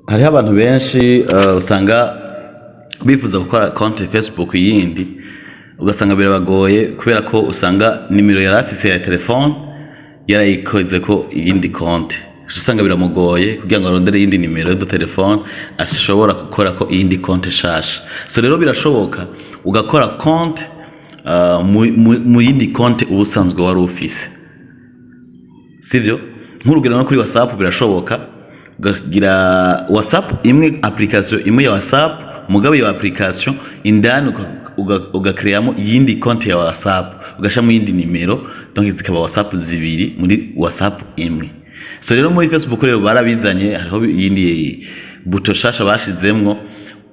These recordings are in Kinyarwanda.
hariho abantu benshi usanga bifuza gukora konti Facebook yindi ugasanga birabagoye kubera ko usanga nimero yari afise ya telefone yarayikoze ko iyindi konti, usanga biramugoye kugira ngo arondere iyindi nimero yo telefone ashobora gukora ko iyindi konti shasha. So rero birashoboka ugakora konti mu yindi konti ubusanzwe wari ufise, sivyo? Nk'urugero no kuri WhatsApp birashoboka ugagira WhatsApp imwe, application imwe ya WhatsApp, mugabo iyo application indani ugakreamo yindi konti ya WhatsApp ugashamo yindi nimero, donc zikaba WhatsApp zibiri muri WhatsApp imwe. So rero muri Facebook rero barabizanye, hariho yindi buto shasha bashizemwo,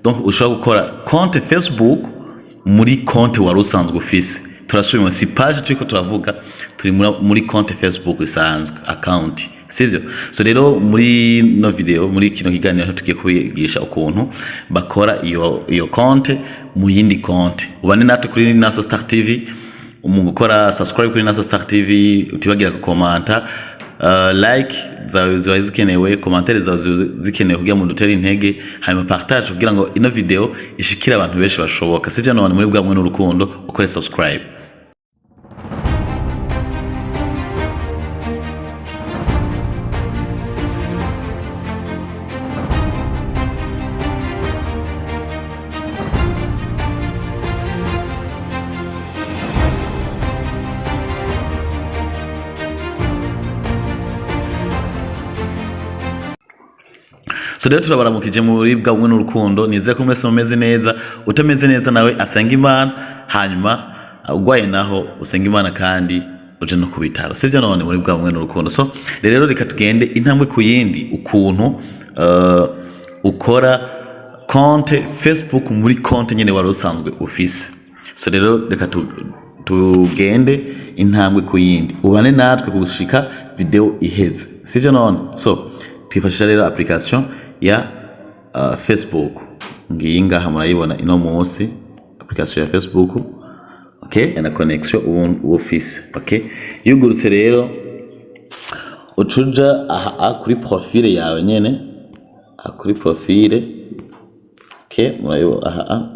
donc ushobora gukora konti Facebook muri konti wari usanzwe ufise. Turasubira si page turiko turavuga, turi muri konti Facebook isanzwe account, sivyo? So rero muri no video, muri kino kiganiro tugiye kubigisha ukuntu bakora iyo konti mu yindi konti. Ubane natwe kuri Naso Star TV, gukora subscribe kuri Naso Star TV, utibagira kukomanta, like zawe zikenewe, commentaire zawe zikenewe kugira ngo dutere intege, hanyuma partage kugira ngo ino video ishikira abantu benshi bashoboka, sivyo? None muri bwamwe n'urukundo ukore subscribe. So rero turabaramukije muri bwamwe n'urukundo, nizeye ko mwese mumeze neza. Utameze neza nawe asenga Imana, hanyuma ugwaye naho usenga Imana kandi uje no kubitaro, sivyo? None muri bwamwe n'urukundo. So rero reka tugende intambwe ku yindi ukuntu ukora konti Facebook muri konti nyene wari usanzwe ufise. So rero reka tugende intambwe ku yindi, ubane natwe gushika video iheze, sivyo? None so twifashisha rero application ya Facebook, ngiyi ngaha murayibona ino munsi, application ya Facebook, okay, na connection office, okay. Yugurutse rero ucuja aha kuri profile yawe nyene, kuri profile, okay, murayibona aha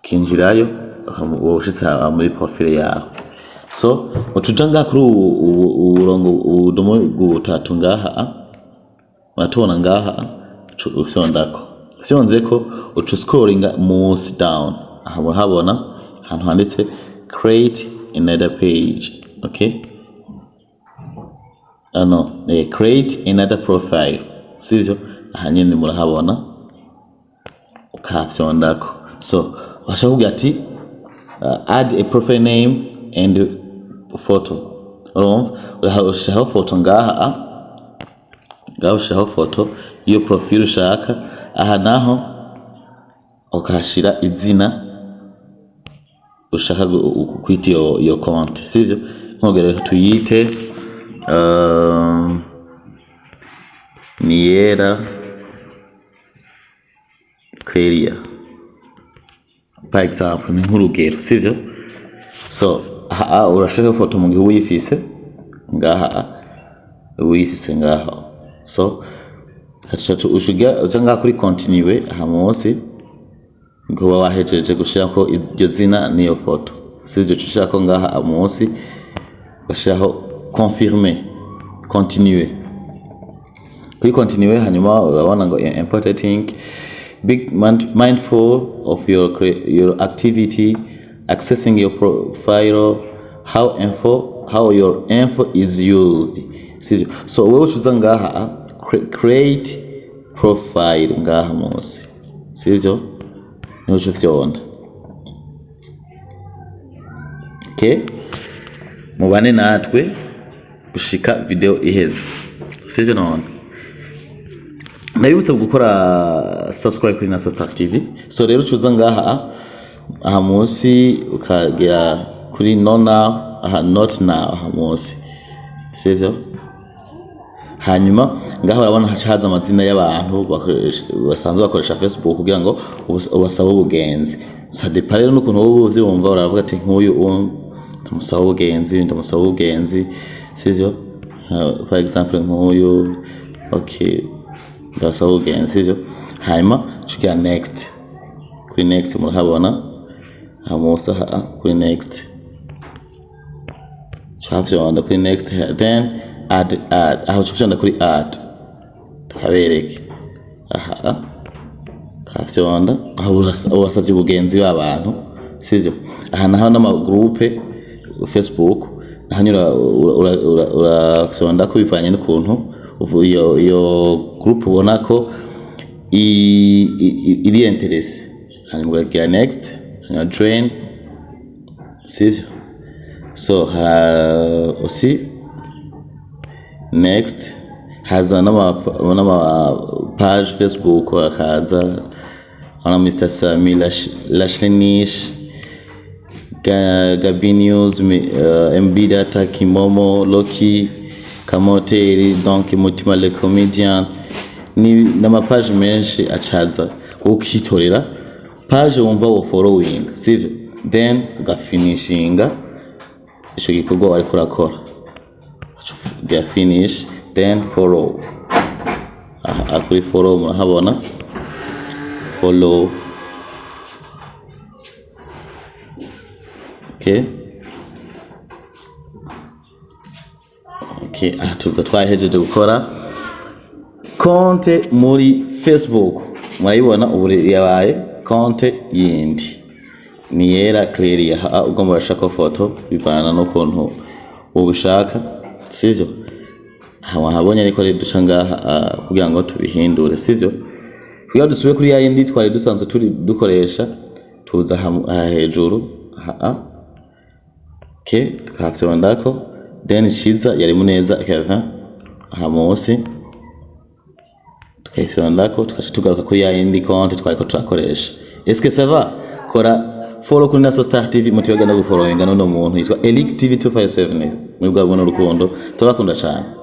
kinjirayo woshitse muri profile yawe. So ucuja ngaha kuri urongo udomo gutatu ngaha, matubona ngaha ufyondako, fyonzeko ucu scrollinga munsi down, aha murahabona ahantu handitse create another page, okay, create another profile, sivyo? Aha nyene murahabona ukafyondako. So washaka ati add a profile name and photo, urahushaho photo ngaha, gawushaho photo iyo profile ushaka, aha naho ukashira izina ushaka kwita iyo konti, sivyo? Nkogere tuyite Niera Clelia, par exemple, ni nk'urugero, sivyo? So aha urashaka photo mu gihe uyifise ngaha, uyifise ngaha. So ushuga ujanga kuri continue aha munsi ngo wahejeje gushirako iryo zina niyo photo, sivyo? Ushaka ngaha munsi bashiraho confirmer, continue. Kuri continue hanyuma urabona ngo important thing, be mindful of your activity, accessing your profile, how your info is used, sivyo? So wewe ucuza ngaha create profile ngaha munsi, sivyo? Niho cyofyonda, okay. Mubane natwe gushika video iheze, sivyo? None nabibutse gukora subscribe kuri Naso Star TV. So rero ucuza ngaha aha munsi ukagira kuri aha not now aha munsi, sivyo? Hanyuma ngaho urabona hacaza amazina y'abantu basanzwe bakoresha Facebook kugira ngo ubasaba ubugenzi. Sadepa rero n'ukuntu wowe uvyumva uravuga ati nk'uyu ndamusaba ubugenzi, sivyo? For example nk'uyu, okay, ndasaba ubugenzi sivyo. Hanyuma tugira next, kuri next murahabona hamusa kuri next, chapshonda kuri next, then add aho chapshonda kuri add tuhabereke chapshonda aho urasavye ubugenzi b'abantu sivyo. Aha naho n'ama groupe Facebook hanyura urasonda ko bivanye n'ukuntu iyo group ubona ko iri interest. Hanyuma ugagira next, hanyuma join sivyo. So aussi next haza nama page Facebook, hakaza ana Mr. Sami Lashlenish, Gabi News, MB Data, Kimomo, Loki, Kamoteri, donc Mutima le Comedian, ni nama page menshi acaza ukitorera page wumva wo following sivyo, then ugafinishinga ico gikorwa wari kurakora, uga finish then follow. Kuri follow murahabona follow, okay. Tuza twahejeje gukora konte muri Facebook, murayibona ubu yabaye konte yindi ni yera clear. Ugomba urashaka foto bivana n'ukuntu ubishaka sivyo. Habonye ariko rero duca ngaha kugira ngo tubihindure sivyo. Kugira dusubire kuri ya yindi twari dusanzwe turi dukoresha, tuza hejuru okay, tukafyondako then Shiza yari muneza Kevin munsi tukayifyondako, tukaca tugaruka kuri ya yindi konti twariko turakoresha. Eske ça va? Kora follow kuri Naso Star TV, mutibaga no gufollowinga n'uno muntu yitwa Elic TV 257 muri bwa buno rukundo, turakunda cyane.